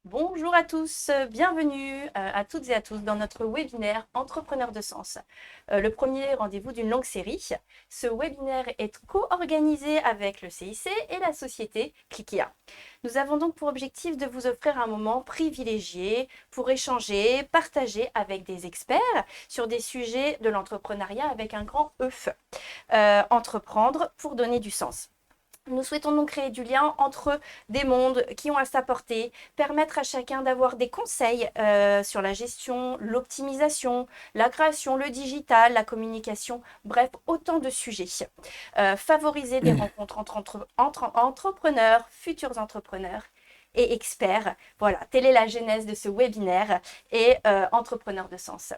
Bonjour à tous, bienvenue à toutes et à tous dans notre webinaire Entrepreneurs de sens, le premier rendez-vous d'une longue série. Ce webinaire est co-organisé avec le CIC et la société Clickea. Nous avons donc pour objectif de vous offrir un moment privilégié pour échanger, partager avec des experts sur des sujets de l'entrepreneuriat avec un grand E. Entreprendre pour donner du sens. Nous souhaitons donc créer du lien entre des mondes qui ont à s'apporter, permettre à chacun d'avoir des conseils sur la gestion, l'optimisation, la création, le digital, la communication, bref, autant de sujets. Favoriser des rencontres entre entrepreneurs, futurs entrepreneurs et experts. Voilà, telle est la genèse de ce webinaire et entrepreneurs de sens.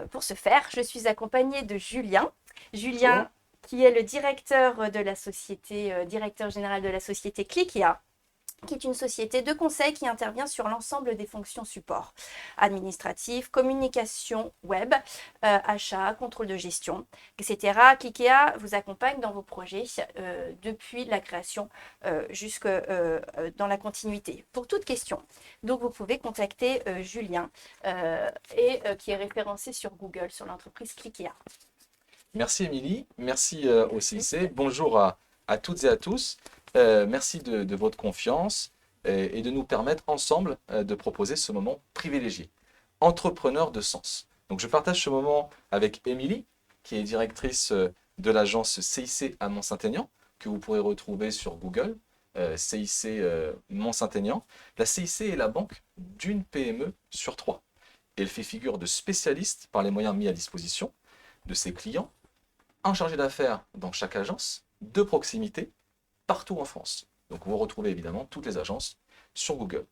Pour ce faire, je suis accompagnée de Julien. Julien Bonjour. qui est le directeur de la société, directeur général de la société Clickea, qui est une société de conseil qui intervient sur l'ensemble des fonctions support, administratif, communication web, achat, contrôle de gestion, etc. Clickea vous accompagne dans vos projets depuis la création jusque dans la continuité. Pour toute question, donc vous pouvez contacter Julien qui est référencé sur Google sur l'entreprise Clickea. Merci Émilie, merci au CIC. Bonjour à toutes et à tous. Merci de votre confiance et de nous permettre ensemble de proposer ce moment privilégié. Entrepreneur de sens. Donc je partage ce moment avec Émilie, qui est directrice de l'agence CIC à Mont-Saint-Aignan, que vous pourrez retrouver sur Google, CIC Mont-Saint-Aignan. La CIC est la banque d'une PME sur trois. Elle fait figure de spécialiste par les moyens mis à disposition de ses clients, un chargé d'affaires dans chaque agence, de proximité, partout en France. Donc vous retrouvez évidemment toutes les agences sur Google.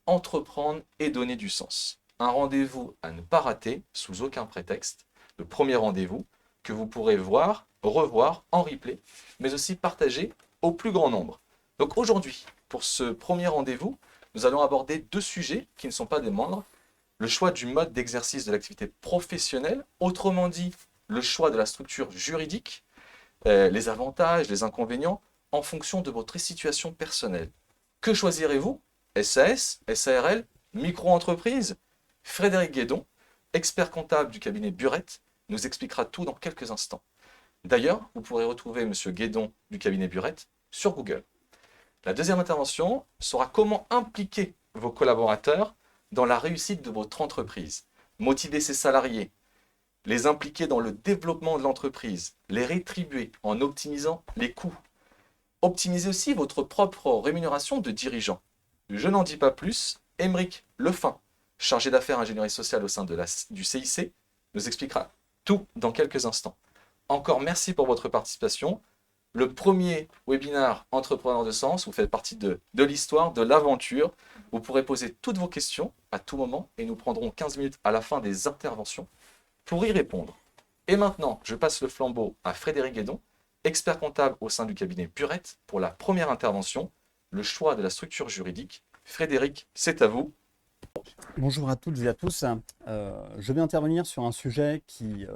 Entreprendre et donner du sens. Un rendez-vous à ne pas rater sous aucun prétexte. Le premier rendez-vous que vous pourrez voir, revoir en replay, mais aussi partager au plus grand nombre. Donc aujourd'hui, pour ce premier rendez-vous, nous allons aborder deux sujets qui ne sont pas des moindres. Le choix du mode d'exercice de l'activité professionnelle, autrement dit, le choix de la structure juridique, les avantages, les inconvénients, en fonction de votre situation personnelle. Que choisirez-vous? SAS, SARL, micro-entreprise? Frédéric Guédon, expert comptable du cabinet Burette, nous expliquera tout dans quelques instants. D'ailleurs, vous pourrez retrouver M. Guédon du cabinet Burette sur Google. La deuxième intervention sera comment impliquer vos collaborateurs dans la réussite de votre entreprise, motiver ses salariés, les impliquer dans le développement de l'entreprise, les rétribuer en optimisant les coûts. Optimisez aussi votre propre rémunération de dirigeant. Je n'en dis pas plus, Émeric Lefin, chargé d'affaires ingénierie sociale au sein du CIC, nous expliquera tout dans quelques instants. Encore merci pour votre participation. Le premier webinaire Entrepreneur de sens, vous faites partie de l'histoire, de l'aventure. Vous pourrez poser toutes vos questions à tout moment et nous prendrons 15 minutes à la fin des interventions pour y répondre. Et maintenant, je passe le flambeau à Frédéric Guédon, expert comptable au sein du cabinet Burette, pour la première intervention, le choix de la structure juridique. Frédéric, c'est à vous. Bonjour à toutes et à tous. Je vais intervenir sur un sujet qui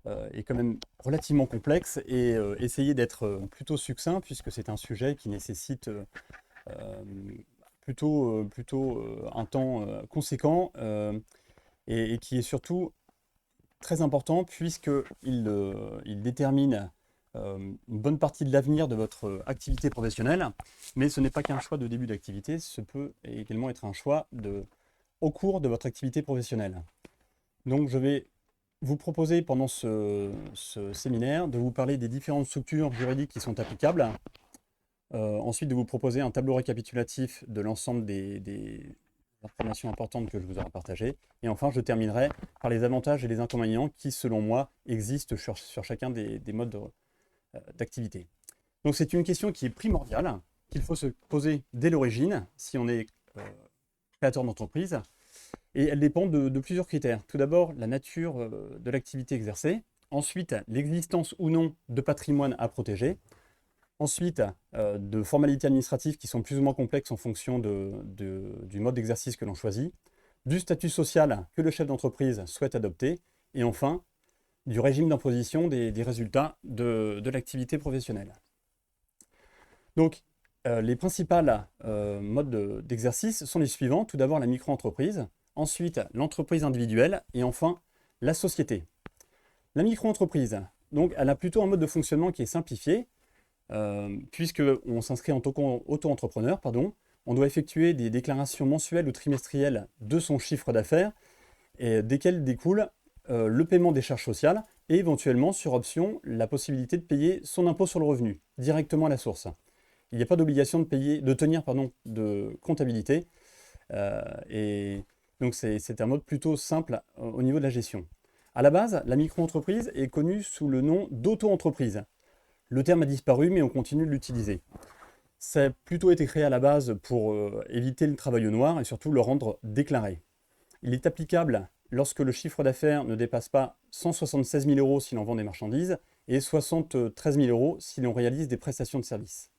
est quand même relativement complexe et essayer d'être plutôt succinct puisque c'est un sujet qui nécessite plutôt un temps conséquent et qui est surtout très important puisqu'il détermine une bonne partie de l'avenir de votre activité professionnelle, mais ce n'est pas qu'un choix de début d'activité, ce peut également être un choix au cours de votre activité professionnelle. Donc je vais vous proposer pendant ce séminaire de vous parler des différentes structures juridiques qui sont applicables, ensuite de vous proposer un tableau récapitulatif de l'ensemble des informations importantes que je vous aurai partagées, et enfin je terminerai par les avantages et les inconvénients qui, selon moi, existent sur chacun des modes d'activité. Donc c'est une question qui est primordiale, qu'il faut se poser dès l'origine, si on est créateur d'entreprise, et elle dépend de plusieurs critères. Tout d'abord, la nature de l'activité exercée, ensuite l'existence ou non de patrimoine à protéger, ensuite de formalités administratives qui sont plus ou moins complexes en fonction du mode d'exercice que l'on choisit, du statut social que le chef d'entreprise souhaite adopter, et enfin du régime d'imposition des résultats de l'activité professionnelle. Donc, Les principales modes d'exercice sont les suivants. Tout d'abord, la micro-entreprise, ensuite l'entreprise individuelle et enfin la société. La micro-entreprise, donc, elle a plutôt un mode de fonctionnement qui est simplifié, puisqu'on s'inscrit en tant qu'auto-entrepreneur, on doit effectuer des déclarations mensuelles ou trimestrielles de son chiffre d'affaires, et desquelles découle le paiement des charges sociales et éventuellement, sur option, la possibilité de payer son impôt sur le revenu directement à la source. Il n'y a pas d'obligation de tenir de comptabilité, et donc c'est un mode plutôt simple au niveau de la gestion. À la base, la micro-entreprise est connue sous le nom d'auto-entreprise. Le terme a disparu, mais on continue de l'utiliser. Ça a plutôt été créé à la base pour éviter le travail au noir et surtout le rendre déclaré. Il est applicable lorsque le chiffre d'affaires ne dépasse pas 176 000 € si l'on vend des marchandises et 73 000 € si l'on réalise des prestations de services.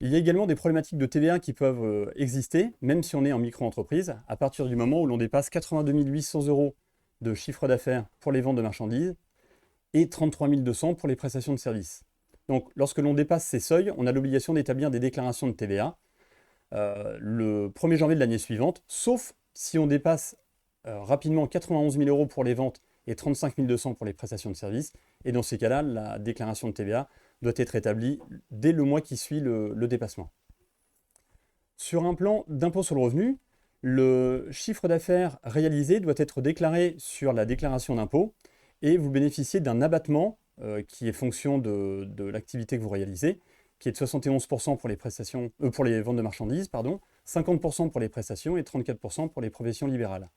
Il y a également des problématiques de TVA qui peuvent exister, même si on est en micro-entreprise, à partir du moment où l'on dépasse 82 800 € de chiffre d'affaires pour les ventes de marchandises et 33 200 pour les prestations de services. Donc, lorsque l'on dépasse ces seuils, on a l'obligation d'établir des déclarations de TVA le 1er janvier de l'année suivante, sauf si on dépasse rapidement 91 000 € pour les ventes et 35 200 pour les prestations de services. Et dans ces cas-là, la déclaration de TVA doit être établie dès le mois qui suit le dépassement. Sur un plan d'impôt sur le revenu, le chiffre d'affaires réalisé doit être déclaré sur la déclaration d'impôt et vous bénéficiez d'un abattement qui est fonction de l'activité que vous réalisez, qui est de 71% pour les ventes de marchandises, 50% pour les prestations et 34% pour les professions libérales.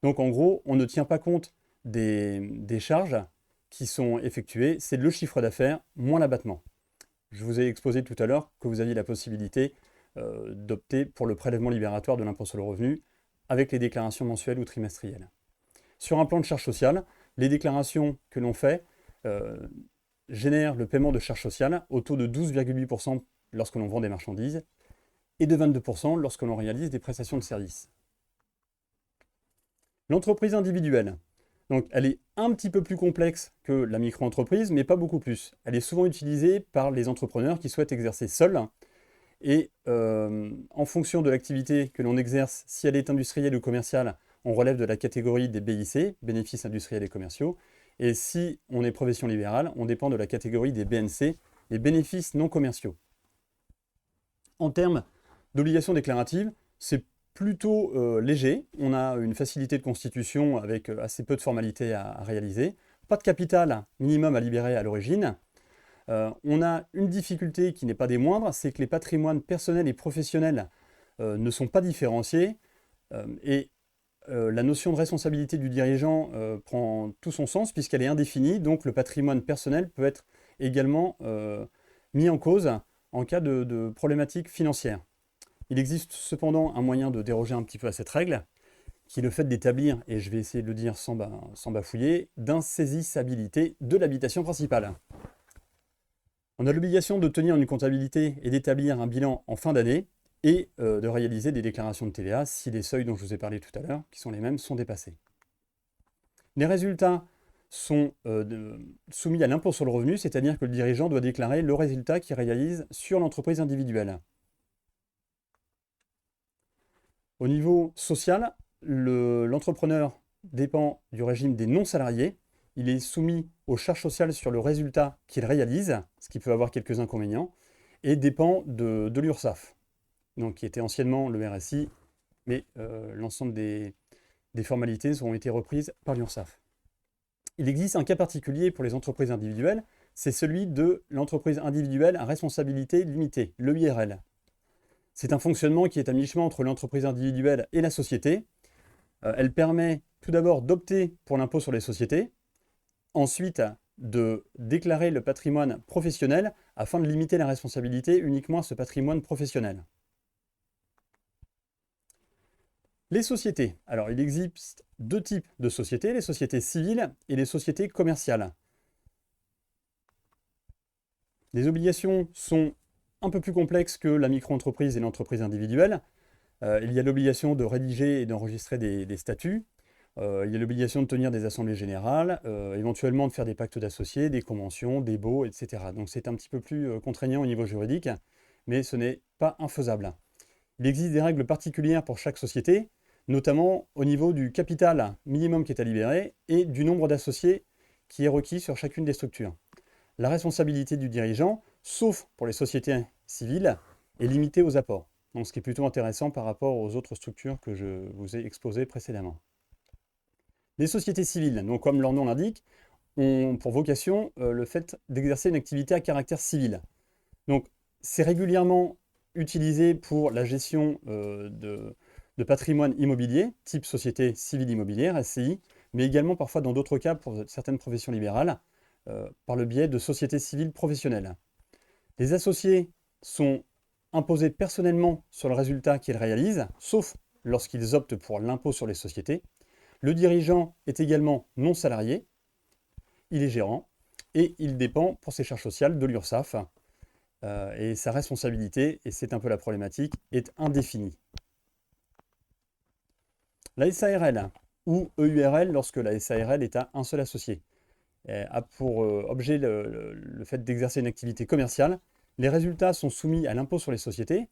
Donc en gros, on ne tient pas compte des charges qui sont effectuées, c'est le chiffre d'affaires moins l'abattement. Je vous ai exposé tout à l'heure que vous aviez la possibilité d'opter pour le prélèvement libératoire de l'impôt sur le revenu avec les déclarations mensuelles ou trimestrielles. Sur un plan de charges sociales, les déclarations que l'on fait génèrent le paiement de charges sociales au taux de 12,8% lorsque l'on vend des marchandises et de 22% lorsque l'on réalise des prestations de services. L'entreprise individuelle, donc elle est un petit peu plus complexe que la micro-entreprise, mais pas beaucoup plus. Elle est souvent utilisée par les entrepreneurs qui souhaitent exercer seuls et en fonction de l'activité que l'on exerce, si elle est industrielle ou commerciale, on relève de la catégorie des BIC, bénéfices industriels et commerciaux, et si on est profession libérale, on dépend de la catégorie des BNC, les bénéfices non commerciaux. En termes d'obligations déclaratives, c'est plutôt léger. On a une facilité de constitution avec assez peu de formalités à réaliser. Pas de capital minimum à libérer à l'origine. On a une difficulté qui n'est pas des moindres, c'est que les patrimoines personnels et professionnels ne sont pas différenciés et la notion de responsabilité du dirigeant prend tout son sens puisqu'elle est indéfinie, donc le patrimoine personnel peut être également mis en cause en cas de problématiques financières. Il existe cependant un moyen de déroger un petit peu à cette règle, qui est le fait d'établir, et je vais essayer de le dire sans bafouiller, d'insaisissabilité de l'habitation principale. On a l'obligation de tenir une comptabilité et d'établir un bilan en fin d'année et de réaliser des déclarations de TVA si les seuils dont je vous ai parlé tout à l'heure, qui sont les mêmes, sont dépassés. Les résultats sont soumis à l'impôt sur le revenu, c'est-à-dire que le dirigeant doit déclarer le résultat qu'il réalise sur l'entreprise individuelle. Au niveau social, l'entrepreneur dépend du régime des non-salariés. Il est soumis aux charges sociales sur le résultat qu'il réalise, ce qui peut avoir quelques inconvénients, et dépend de l'URSSAF, donc qui était anciennement le RSI, mais l'ensemble des formalités ont été reprises par l'URSSAF. Il existe un cas particulier pour les entreprises individuelles, c'est celui de l'entreprise individuelle à responsabilité limitée, l'EIRL. C'est un fonctionnement qui est à mi-chemin entre l'entreprise individuelle et la société. Elle permet tout d'abord d'opter pour l'impôt sur les sociétés, ensuite de déclarer le patrimoine professionnel afin de limiter la responsabilité uniquement à ce patrimoine professionnel. Les sociétés. Alors, il existe deux types de sociétés, les sociétés civiles et les sociétés commerciales. Les obligations sont un peu plus complexes que la micro-entreprise et l'entreprise individuelle. Il y a l'obligation de rédiger et d'enregistrer des statuts. Il y a l'obligation de tenir des assemblées générales, éventuellement de faire des pactes d'associés, des conventions, des baux, etc. Donc c'est un petit peu plus contraignant au niveau juridique, mais ce n'est pas infaisable. Il existe des règles particulières pour chaque société, notamment au niveau du capital minimum qui est à libérer et du nombre d'associés qui est requis sur chacune des structures. La responsabilité du dirigeant, sauf pour les sociétés civiles, est limitée aux apports. Donc, ce qui est plutôt intéressant par rapport aux autres structures que je vous ai exposées précédemment. Les sociétés civiles, donc comme leur nom l'indique, ont pour vocation le fait d'exercer une activité à caractère civil. Donc, c'est régulièrement utilisé pour la gestion de patrimoine immobilier, type société civile immobilière, SCI, mais également parfois dans d'autres cas pour certaines professions libérales, par le biais de sociétés civiles professionnelles. Les associés sont imposés personnellement sur le résultat qu'ils réalisent, sauf lorsqu'ils optent pour l'impôt sur les sociétés. Le dirigeant est également non salarié, il est gérant, et il dépend pour ses charges sociales de l'URSSAF, et sa responsabilité, et c'est un peu la problématique, est indéfinie. La SARL, ou EURL lorsque la SARL est à un seul associé, a pour objet le fait d'exercer une activité commerciale. Les résultats sont soumis à l'impôt sur les sociétés,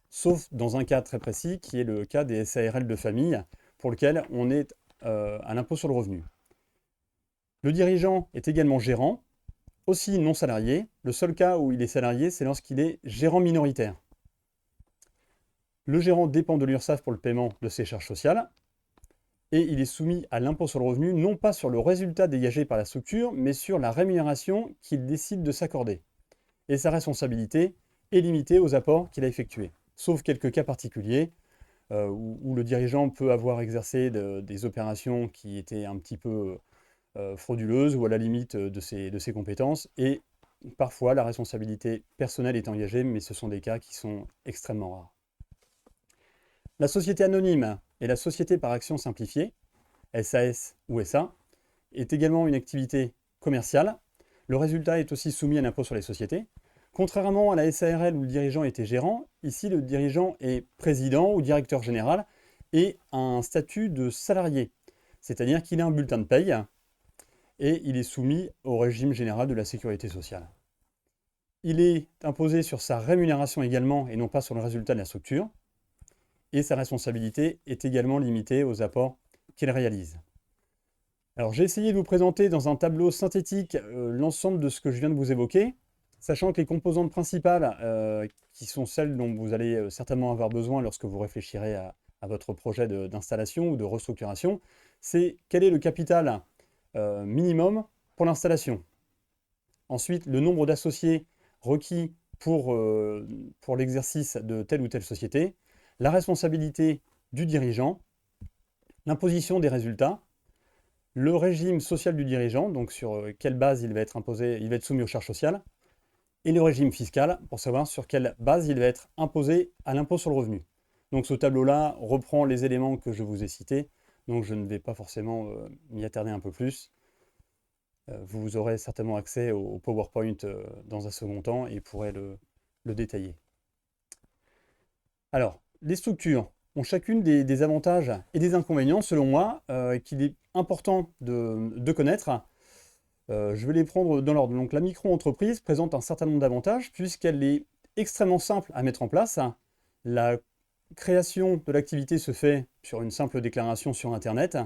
sauf dans un cas très précis, qui est le cas des SARL de famille, pour lequel on est à l'impôt sur le revenu. Le dirigeant est également gérant, aussi non salarié. Le seul cas où il est salarié, c'est lorsqu'il est gérant minoritaire. Le gérant dépend de l'URSSAF pour le paiement de ses charges sociales, et il est soumis à l'impôt sur le revenu, non pas sur le résultat dégagé par la structure, mais sur la rémunération qu'il décide de s'accorder. Et sa responsabilité est limitée aux apports qu'il a effectués, sauf quelques cas particuliers, où le dirigeant peut avoir exercé des opérations qui étaient un petit peu frauduleuses ou à la limite de ses compétences, et parfois la responsabilité personnelle est engagée, mais ce sont des cas qui sont extrêmement rares. La société anonyme et la société par action simplifiée, SAS ou SA, est également une activité commerciale. Le résultat est aussi soumis à l'impôt sur les sociétés. Contrairement à la SARL où le dirigeant était gérant, ici le dirigeant est président ou directeur général et a un statut de salarié, c'est-à-dire qu'il a un bulletin de paye et il est soumis au régime général de la sécurité sociale. Il est imposé sur sa rémunération également et non pas sur le résultat de la structure, et sa responsabilité est également limitée aux apports qu'il réalise. Alors j'ai essayé de vous présenter dans un tableau synthétique l'ensemble de ce que je viens de vous évoquer, sachant que les composantes principales, qui sont celles dont vous allez certainement avoir besoin lorsque vous réfléchirez à votre projet d'installation ou de restructuration, c'est quel est le capital minimum pour l'installation. Ensuite, le nombre d'associés requis pour l'exercice de telle ou telle société, la responsabilité du dirigeant, l'imposition des résultats, le régime social du dirigeant, donc sur quelle base il va être imposé, il va être soumis aux charges sociales, et le régime fiscal, pour savoir sur quelle base il va être imposé à l'impôt sur le revenu. Donc ce tableau-là reprend les éléments que je vous ai cités, donc je ne vais pas forcément m'y attarder un peu plus. Vous aurez certainement accès au PowerPoint dans un second temps et pourrez le détailler. Alors, les structures ont chacune des avantages et des inconvénients, selon moi, qu'il est important de connaître. Je vais les prendre dans l'ordre. Donc, la micro-entreprise présente un certain nombre d'avantages puisqu'elle est extrêmement simple à mettre en place. La création de l'activité se fait sur une simple déclaration sur Internet.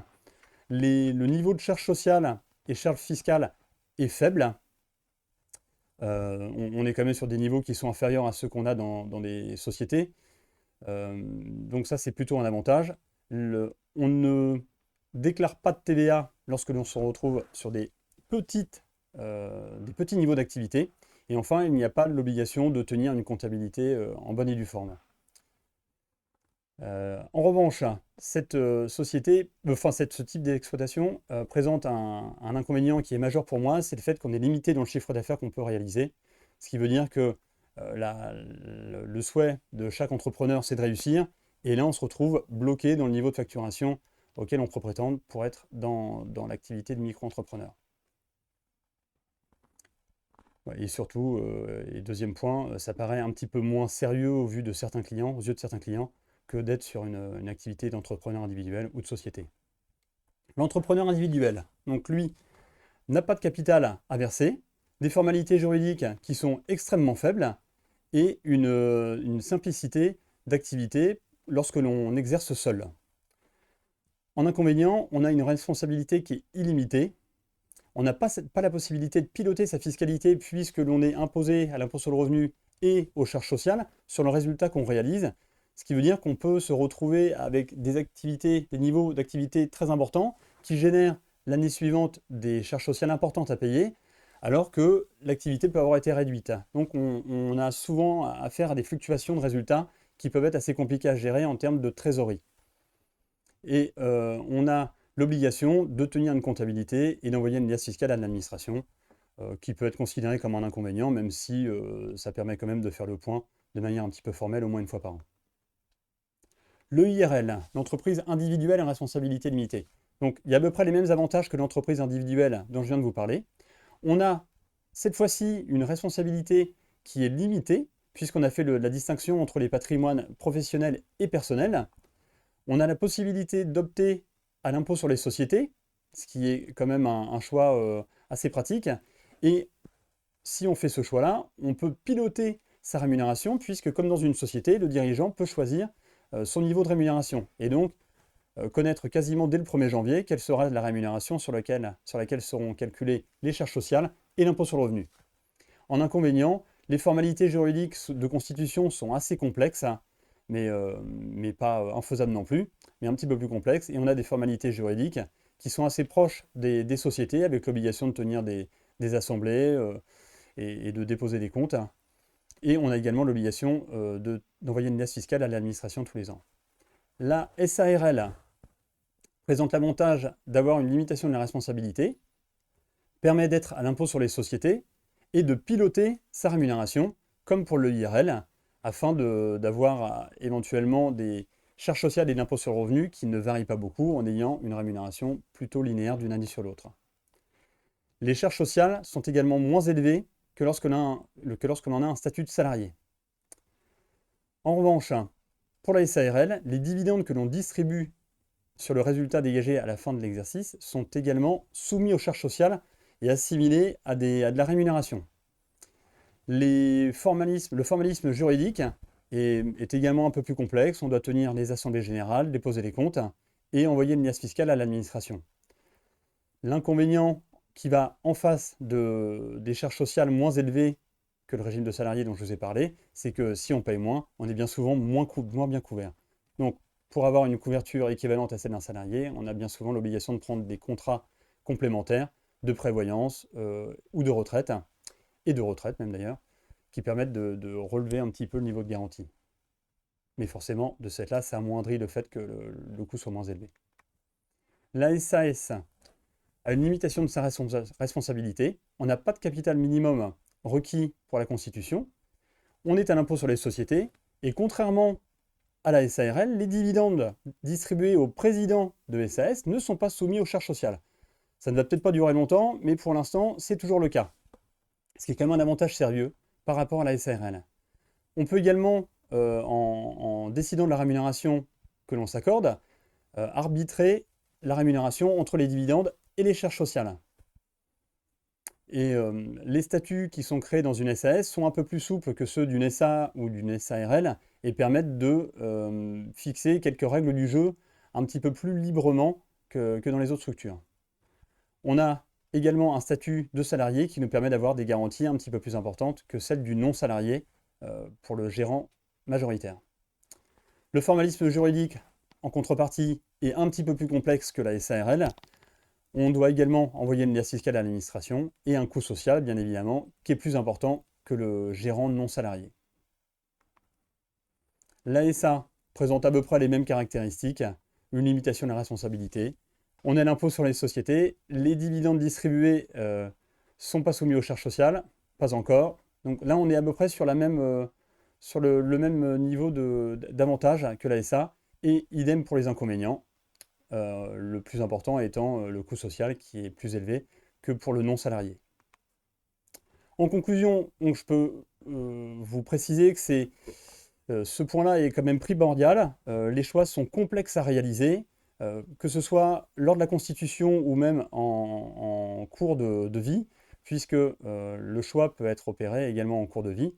Le niveau de charges sociales et charges fiscales est faible. On est quand même sur des niveaux qui sont inférieurs à ceux qu'on a dans les sociétés. Donc ça, c'est plutôt un avantage. On ne déclare pas de TVA lorsque l'on se retrouve sur des petits niveaux d'activité. Et enfin, il n'y a pas l'obligation de tenir une comptabilité en bonne et due forme. En revanche, ce type d'exploitation présente un inconvénient qui est majeur pour moi, c'est le fait qu'on est limité dans le chiffre d'affaires qu'on peut réaliser. Ce qui veut dire que le souhait de chaque entrepreneur, c'est de réussir. Et là, on se retrouve bloqué dans le niveau de facturation auquel on peut prétendre pour être dans l'activité de micro-entrepreneur. Et surtout, et deuxième point, ça paraît un petit peu moins sérieux aux yeux de certains clients, que d'être sur une activité d'entrepreneur individuel ou de société. L'entrepreneur individuel, donc lui, n'a pas de capital à verser, des formalités juridiques qui sont extrêmement faibles et une simplicité d'activité lorsque l'on exerce seul. En inconvénient, on a une responsabilité qui est illimitée. On n'a pas la possibilité de piloter sa fiscalité puisque l'on est imposé à l'impôt sur le revenu et aux charges sociales sur le résultat qu'on réalise. Ce qui veut dire qu'on peut se retrouver avec des activités, des niveaux d'activité très importants qui génèrent l'année suivante des charges sociales importantes à payer, alors que l'activité peut avoir été réduite. Donc on a souvent affaire à des fluctuations de résultats qui peuvent être assez compliquées à gérer en termes de trésorerie. Et on a l'obligation de tenir une comptabilité et d'envoyer une liasse fiscale à l'administration, qui peut être considérée comme un inconvénient, même si ça permet quand même de faire le point de manière un petit peu formelle au moins une fois par an. L'EIRL, l'entreprise individuelle à responsabilité limitée. Donc il y a à peu près les mêmes avantages que l'entreprise individuelle dont je viens de vous parler. On a cette fois-ci une responsabilité qui est limitée, puisqu'on a fait la distinction entre les patrimoines professionnels et personnels. On a la possibilité d'opter à l'impôt sur les sociétés, ce qui est quand même un choix assez pratique. Et si on fait ce choix-là, on peut piloter sa rémunération, puisque comme dans une société, le dirigeant peut choisir son niveau de rémunération. Et donc, connaître quasiment dès le 1er janvier quelle sera la rémunération sur laquelle seront calculées les charges sociales et l'impôt sur le revenu. En inconvénient, les formalités juridiques de constitution sont assez complexes, mais pas infaisables non plus, mais un petit peu plus complexes. Et on a des formalités juridiques qui sont assez proches des sociétés, avec l'obligation de tenir des assemblées et de déposer des comptes. Et on a également l'obligation d'envoyer une liasse fiscale à l'administration tous les ans. La SARL présente l'avantage d'avoir une limitation de la responsabilité, permet d'être à l'impôt sur les sociétés et de piloter sa rémunération, comme pour le IRL, afin d'avoir éventuellement des charges sociales et d'impôt sur le revenu qui ne varient pas beaucoup en ayant une rémunération plutôt linéaire d'une année sur l'autre. Les charges sociales sont également moins élevées que lorsque l'on a un statut de salarié. En revanche, pour la SARL, les dividendes que l'on distribue sur le résultat dégagé à la fin de l'exercice sont également soumis aux charges sociales et assimilés à de la rémunération. Le formalisme juridique est également un peu plus complexe. On doit tenir les assemblées générales, déposer les comptes et envoyer une liasse fiscale à l'administration. L'inconvénient qui va en face des charges sociales moins élevées que le régime de salarié dont je vous ai parlé, c'est que si on paye moins, on est bien souvent moins bien couvert. Donc, pour avoir une couverture équivalente à celle d'un salarié, on a bien souvent l'obligation de prendre des contrats complémentaires de prévoyance ou de retraite, et de retraite même d'ailleurs, qui permettent de relever un petit peu le niveau de garantie. Mais forcément, de cette là, ça amoindrit le fait que le coût soit moins élevé. La SAS a une limitation de sa responsabilité. On n'a pas de capital minimum requis pour la constitution. On est à l'impôt sur les sociétés. Et contrairement à la SARL, les dividendes distribués au président de SAS ne sont pas soumis aux charges sociales. Ça ne va peut-être pas durer longtemps, mais pour l'instant, c'est toujours le cas. Ce qui est quand même un avantage sérieux par rapport à la SARL. On peut également, en décidant de la rémunération que l'on s'accorde, arbitrer la rémunération entre les dividendes et les charges sociales. Et les statuts qui sont créés dans une SAS sont un peu plus souples que ceux d'une SA ou d'une SARL et permettent de fixer quelques règles du jeu un petit peu plus librement que dans les autres structures. On a également un statut de salarié qui nous permet d'avoir des garanties un petit peu plus importantes que celles du non-salarié pour le gérant majoritaire. Le formalisme juridique, en contrepartie, est un petit peu plus complexe que la SARL. On doit également envoyer une liasse fiscale à l'administration et un coût social, bien évidemment, qui est plus important que le gérant non salarié. L'ASA présente à peu près les mêmes caractéristiques, une limitation de la responsabilité. On a l'impôt sur les sociétés, les dividendes distribués ne sont pas soumis aux charges sociales, pas encore. Donc là, on est à peu près sur le même niveau d'avantage que l'ASA, et idem pour les inconvénients. Le plus important étant le coût social qui est plus élevé que pour le non-salarié. En conclusion, donc, je peux vous préciser que ce point-là est quand même primordial. Les choix sont complexes à réaliser. que ce soit lors de la constitution ou même en cours de vie, puisque le choix peut être opéré également en cours de vie.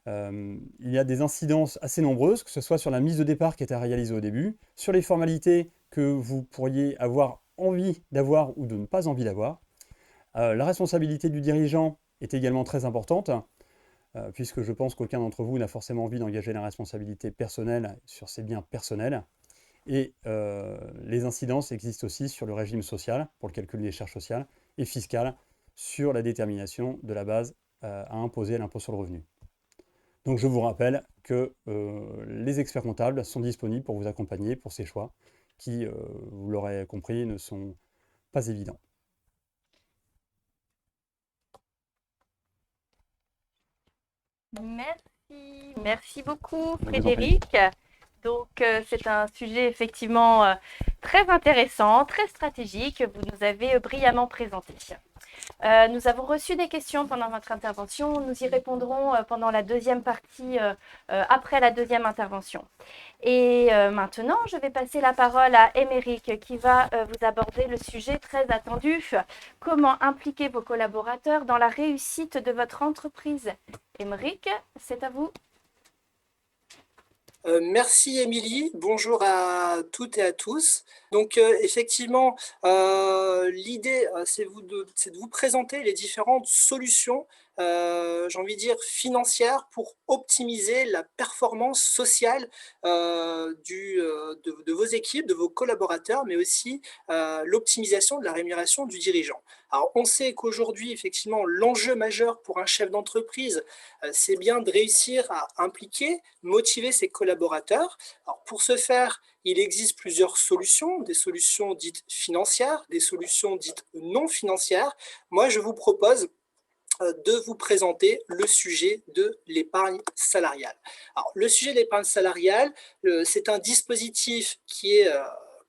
Il y a des incidences assez nombreuses, que ce soit sur la mise de départ qui est à réaliser au début, sur les formalités que vous pourriez avoir envie d'avoir ou de ne pas envie d'avoir. La responsabilité du dirigeant est également très importante, puisque je pense qu'aucun d'entre vous n'a forcément envie d'engager la responsabilité personnelle sur ses biens personnels. Et les incidences existent aussi sur le régime social, pour le calcul des charges sociales, et fiscales, sur la détermination de la base à imposer à l'impôt sur le revenu. Donc je vous rappelle que les experts comptables sont disponibles pour vous accompagner pour ces choix qui, vous l'aurez compris, ne sont pas évidents. Merci beaucoup Je vous en prie. Frédéric. Donc c'est un sujet effectivement très intéressant, très stratégique que vous nous avez brillamment présenté. Nous avons reçu des questions pendant votre intervention. Nous y répondrons pendant la deuxième partie, après la deuxième intervention. Et maintenant, je vais passer la parole à Émeric qui va vous aborder le sujet très attendu. Comment impliquer vos collaborateurs dans la réussite de votre entreprise? Émeric, c'est à vous. Merci Émilie, bonjour à toutes et à tous. Donc effectivement, l'idée c'est de vous présenter les différentes solutions, j'ai envie de dire financières, pour optimiser la performance sociale de vos équipes, de vos collaborateurs, mais aussi l'optimisation de la rémunération du dirigeant. Alors on sait qu'aujourd'hui, effectivement, l'enjeu majeur pour un chef d'entreprise, c'est bien de réussir à impliquer, motiver ses collaborateurs. Alors pour ce faire, il existe plusieurs solutions, des solutions dites financières, des solutions dites non financières. Moi, je vous propose de vous présenter le sujet de l'épargne salariale. Alors, le sujet de l'épargne salariale, c'est un dispositif qui est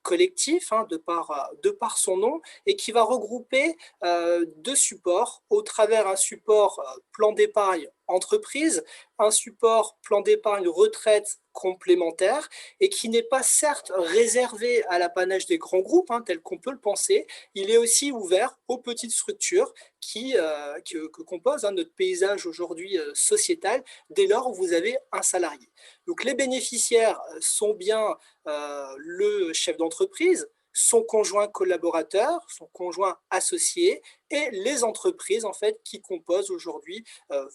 collectif, de par son nom, et qui va regrouper deux supports, au travers un support plan d'épargne entreprise, un support plan d'épargne retraite complémentaire, et qui n'est pas certes réservé à l'apanage des grands groupes, tel qu'on peut le penser. Il est aussi ouvert aux petites structures que compose notre paysage aujourd'hui sociétal, dès lors où vous avez un salarié. Donc les bénéficiaires sont bien le chef d'entreprise, son conjoint collaborateur, son conjoint associé, et les entreprises en fait qui composent aujourd'hui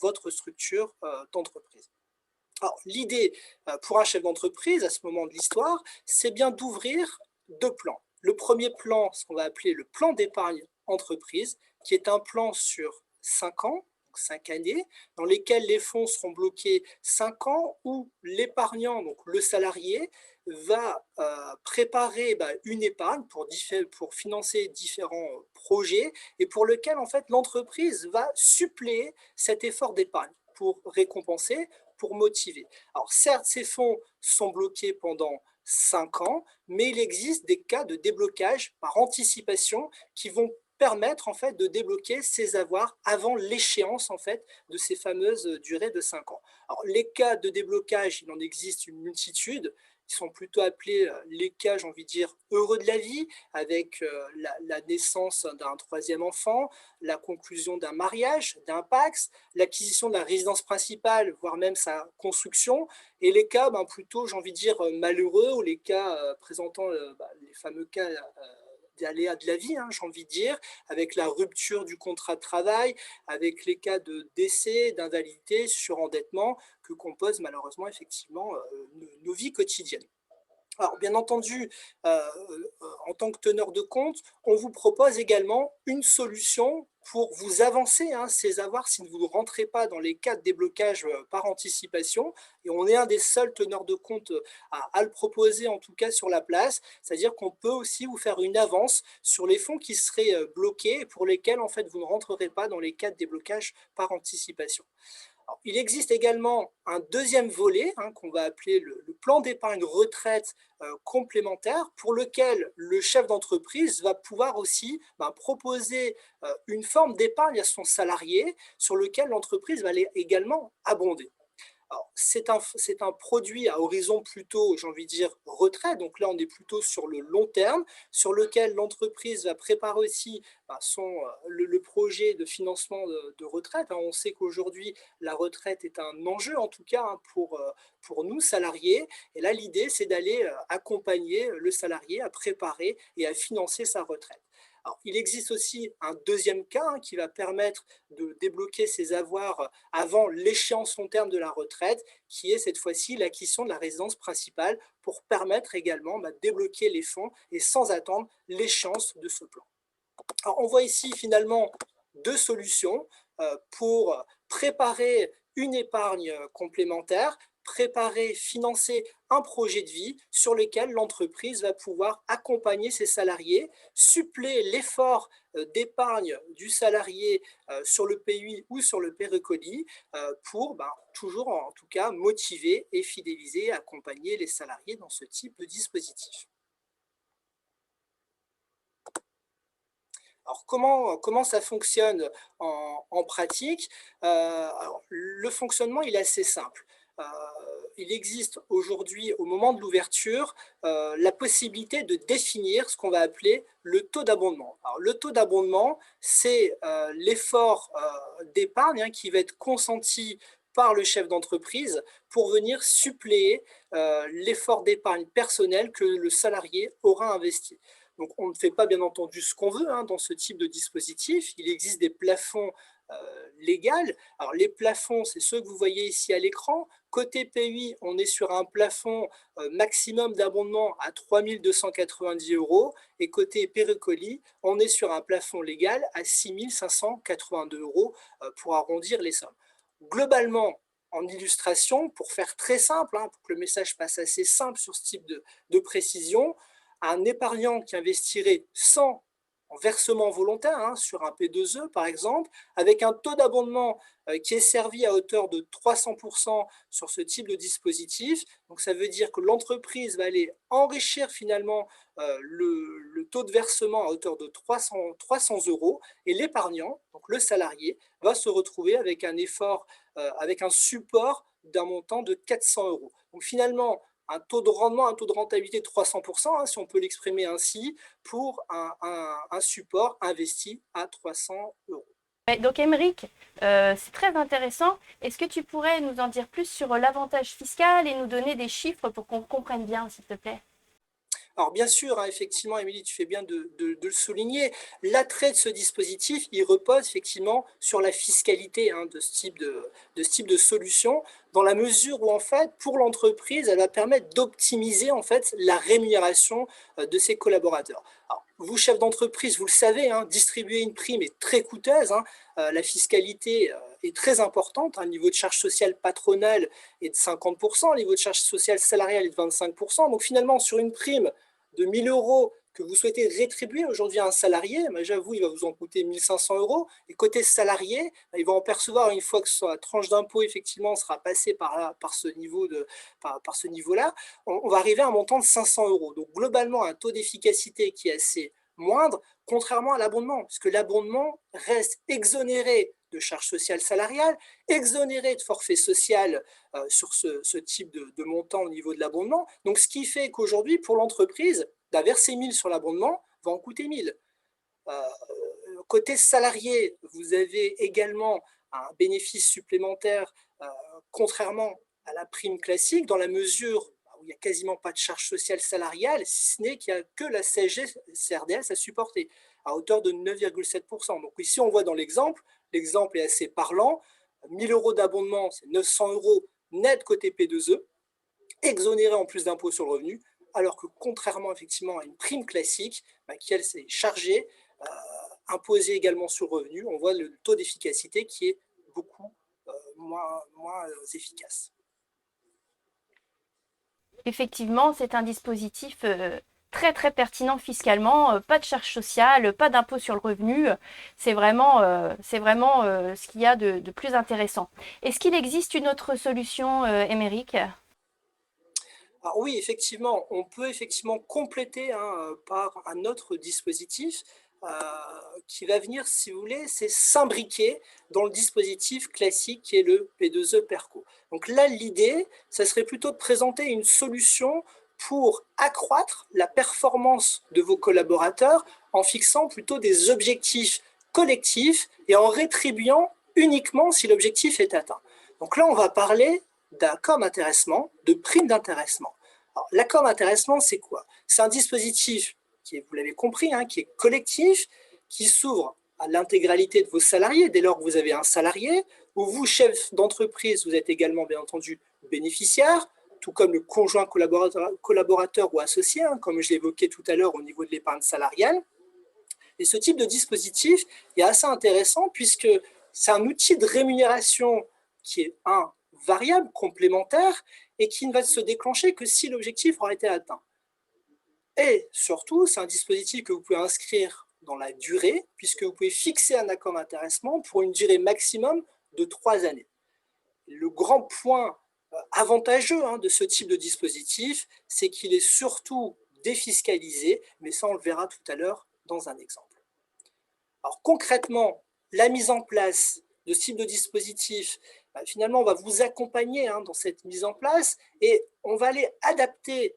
votre structure d'entreprise. Alors l'idée pour un chef d'entreprise à ce moment de l'histoire, c'est bien d'ouvrir deux plans. Le premier plan, ce qu'on va appeler le plan d'épargne entreprise, qui est un plan sur 5 ans, 5 années, dans lesquels les fonds seront bloqués 5 ans, où l'épargnant, donc le salarié, va préparer une épargne pour financer différents projets, et pour lequel en fait l'entreprise va suppléer cet effort d'épargne pour récompenser, pour motiver. Alors certes, ces fonds sont bloqués pendant 5 ans, mais il existe des cas de déblocage par anticipation qui vont permettre en fait de débloquer ces avoirs avant l'échéance en fait de ces fameuses durées de 5 ans. Alors les cas de déblocage, il en existe une multitude. Ils sont plutôt appelés les cas, j'ai envie de dire, heureux de la vie, avec la naissance d'un troisième enfant, la conclusion d'un mariage, d'un PACS, l'acquisition de la résidence principale, voire même sa construction, et les cas plutôt, j'ai envie de dire, malheureux, ou les cas présentant les fameux cas des aléas de la vie, j'ai envie de dire, avec la rupture du contrat de travail, avec les cas de décès, d'invalidité, surendettement, que composent malheureusement effectivement nos vies quotidiennes. Alors, bien entendu, en tant que teneur de compte, on vous propose également une solution pour vous avancer ces avoirs si vous ne rentrez pas dans les cas de déblocage par anticipation. Et on est un des seuls teneurs de compte à le proposer, en tout cas sur la place. C'est-à-dire qu'on peut aussi vous faire une avance sur les fonds qui seraient bloqués et pour lesquels en fait, vous ne rentrerez pas dans les cas de déblocage par anticipation. Alors, il existe également un deuxième volet qu'on va appeler le plan d'épargne retraite complémentaire, pour lequel le chef d'entreprise va pouvoir aussi proposer une forme d'épargne à son salarié, sur lequel l'entreprise va également abonder. Alors, c'est un produit à horizon plutôt, j'ai envie de dire, retrait. Donc là, on est plutôt sur le long terme, sur lequel l'entreprise va préparer aussi le projet de financement de retraite. On sait qu'aujourd'hui, la retraite est un enjeu, en tout cas, pour nous, salariés. Et là, l'idée, c'est d'aller accompagner le salarié à préparer et à financer sa retraite. Alors, il existe aussi un deuxième cas qui va permettre de débloquer ses avoirs avant l'échéance long terme de la retraite, qui est cette fois-ci l'acquisition de la résidence principale pour permettre également de débloquer les fonds et sans attendre l'échéance de ce plan. Alors, on voit ici finalement deux solutions pour préparer une épargne complémentaire, préparer, financer un projet de vie sur lequel l'entreprise va pouvoir accompagner ses salariés, suppléer l'effort d'épargne du salarié sur le PUI ou sur le pérécolis pour toujours en tout cas motiver et fidéliser, accompagner les salariés dans ce type de dispositif. Alors, comment ça fonctionne en pratique? Alors, le fonctionnement, il est assez simple. Il existe aujourd'hui, au moment de l'ouverture, la possibilité de définir ce qu'on va appeler le taux d'abondement. Alors, le taux d'abondement, c'est l'effort d'épargne qui va être consenti par le chef d'entreprise pour venir suppléer l'effort d'épargne personnel que le salarié aura investi. Donc, on ne fait pas bien entendu ce qu'on veut dans ce type de dispositif. Il existe des plafonds légaux. Alors, les plafonds, c'est ceux que vous voyez ici à l'écran. Côté PUI, on est sur un plafond maximum d'abondement à 3 290 €. Et côté pérécolis, on est sur un plafond légal à 6 582 € pour arrondir les sommes. Globalement, en illustration, pour faire très simple, pour que le message passe assez simple sur ce type de précision, un épargnant qui investirait 100 en versement volontaire sur un P2E par exemple, avec un taux d'abondement qui est servi à hauteur de 300% sur ce type de dispositif. Donc ça veut dire que l'entreprise va aller enrichir finalement le taux de versement à hauteur de 300 € et l'épargnant, donc le salarié, va se retrouver avec un effort, avec un support d'un montant de 400 €. Donc finalement, un taux de rendement, un taux de rentabilité de 300%, si on peut l'exprimer ainsi, pour un support investi à 300 €. Ouais, donc Émeric, c'est très intéressant. Est-ce que tu pourrais nous en dire plus sur l'avantage fiscal et nous donner des chiffres pour qu'on comprenne bien, s'il te plaît? Alors bien sûr, effectivement, Émilie, tu fais bien de le souligner. L'attrait de ce dispositif, il repose effectivement sur la fiscalité de ce type de solution, dans la mesure où en fait, pour l'entreprise, elle va permettre d'optimiser en fait la rémunération de ses collaborateurs. Alors, vous, chef d'entreprise, vous le savez, distribuer une prime est très coûteuse. La fiscalité est très importante. Le niveau de charge sociale patronale est de 50%, le niveau de charge sociale salariale est de 25%. Donc finalement, sur une prime de 1 000 € que vous souhaitez rétribuer aujourd'hui à un salarié, j'avoue, il va vous en coûter 1 500 €. Et côté salarié, il va en percevoir une fois que la tranche d'impôt effectivement sera passée par ce niveau-là, on va arriver à un montant de 500 €. Donc globalement, un taux d'efficacité qui est assez moindre, contrairement à l'abondement, puisque l'abondement reste exonéré de charges sociales salariales, exonéré de forfait social sur ce type de montant au niveau de l'abondement. Donc, ce qui fait qu'aujourd'hui, pour l'entreprise, verser 1 000 sur l'abondement va en coûter 1 000. Côté salarié, vous avez également un bénéfice supplémentaire, contrairement à la prime classique, dans la mesure où il n'y a quasiment pas de charge sociale salariale, si ce n'est qu'il n'y a que la CSG-CRDS à supporter, à hauteur de 9,7%. Donc ici, on voit dans l'exemple est assez parlant. 1 000 € d'abondement, c'est 900 € net côté P2E, exonéré en plus d'impôt sur le revenu, alors que contrairement effectivement à une prime classique, qui elle s'est chargée, imposée également sur le revenu, on voit le taux d'efficacité qui est beaucoup moins efficace. Effectivement, c'est un dispositif très très pertinent fiscalement, pas de charge sociale, pas d'impôt sur le revenu. C'est vraiment ce qu'il y a de plus intéressant. Est-ce qu'il existe une autre solution, Émeric? Alors oui, effectivement, on peut effectivement compléter par un autre dispositif. qui va venir, si vous voulez, c'est s'imbriquer dans le dispositif classique qui est le P2E PERCO. Donc là, l'idée, ça serait plutôt de présenter une solution pour accroître la performance de vos collaborateurs en fixant plutôt des objectifs collectifs et en rétribuant uniquement si l'objectif est atteint. Donc là, on va parler d'accord d'intéressement, de prime d'intéressement. Alors, l'accord d'intéressement, c'est quoi? C'est un dispositif qui est, vous l'avez compris, hein, qui est collectif, qui s'ouvre à l'intégralité de vos salariés, dès lors que vous avez un salarié, où vous, chef d'entreprise, vous êtes également, bien entendu, bénéficiaire, tout comme le conjoint collaborateur ou associé, hein, comme je l'évoquais tout à l'heure au niveau de l'épargne salariale. Et ce type de dispositif est assez intéressant puisque c'est un outil de rémunération qui est un variable complémentaire et qui ne va se déclencher que si l'objectif aura été atteint. Et surtout, c'est un dispositif que vous pouvez inscrire dans la durée, puisque vous pouvez fixer un accord d'intéressement pour une durée maximum de 3 années. Le grand point avantageux de ce type de dispositif, c'est qu'il est surtout défiscalisé, mais ça on le verra tout à l'heure dans un exemple. Alors concrètement, la mise en place de ce type de dispositif, finalement on va vous accompagner dans cette mise en place et on va aller adapter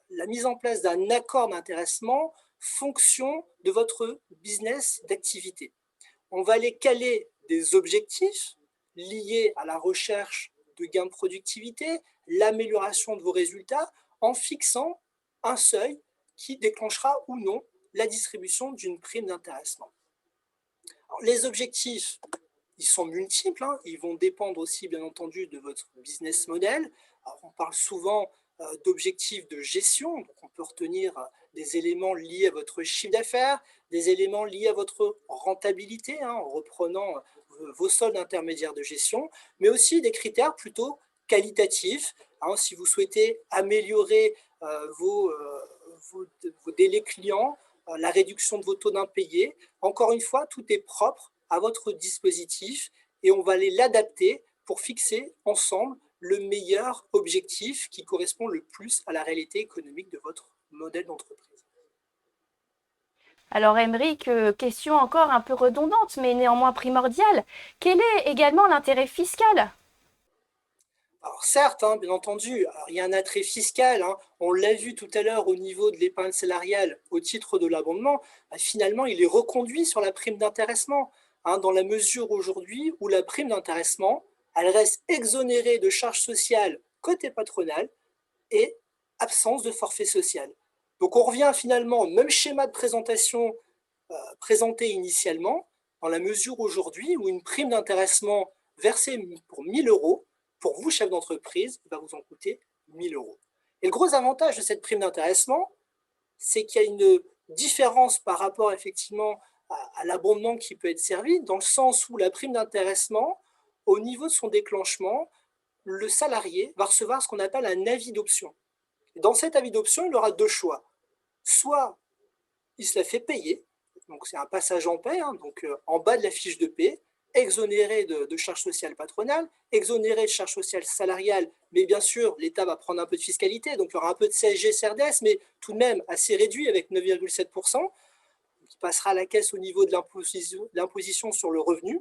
la mise en place d'un accord d'intéressement fonction de votre business d'activité. On va aller caler des objectifs liés à la recherche de gains de productivité, l'amélioration de vos résultats, en fixant un seuil qui déclenchera ou non la distribution d'une prime d'intéressement. Les objectifs, ils sont multiples, ils vont dépendre aussi bien entendu de votre business model. Alors, on parle souvent d'objectifs de gestion, donc on peut retenir des éléments liés à votre chiffre d'affaires, des éléments liés à votre rentabilité, en reprenant vos soldes intermédiaires de gestion, mais aussi des critères plutôt qualitatifs. Si vous souhaitez améliorer vos délais clients, la réduction de vos taux d'impayés, encore une fois, tout est propre à votre dispositif et on va aller l'adapter pour fixer ensemble le meilleur objectif qui correspond le plus à la réalité économique de votre modèle d'entreprise. Alors Aymeric, question encore un peu redondante, mais néanmoins primordiale. Quel est également l'intérêt fiscal? Alors certes, bien entendu, il y a un attrait fiscal, on l'a vu tout à l'heure au niveau de l'épargne salariale au titre de l'abondement, finalement il est reconduit sur la prime d'intéressement, dans la mesure aujourd'hui où la prime d'intéressement, elle reste exonérée de charges sociales côté patronal et absence de forfait social. Donc on revient finalement au même schéma de présentation présenté initialement, dans la mesure aujourd'hui où une prime d'intéressement versée pour 1 000 euros, pour vous, chef d'entreprise, va vous en coûter 1 000 euros. Et le gros avantage de cette prime d'intéressement, c'est qu'il y a une différence par rapport effectivement à l'abondement qui peut être servi, dans le sens où la prime d'intéressement, au niveau de son déclenchement, le salarié va recevoir ce qu'on appelle un avis d'option. Dans cet avis d'option, il aura 2 choix. Soit il se la fait payer, donc c'est un passage en paie, donc en bas de la fiche de paie, exonéré de charges sociales patronales, exonéré de charges sociales salariales, mais bien sûr, l'État va prendre un peu de fiscalité, donc il y aura un peu de CSG, CRDS, mais tout de même assez réduit avec 9,7%, qui passera à la caisse au niveau de l'imposition sur le revenu.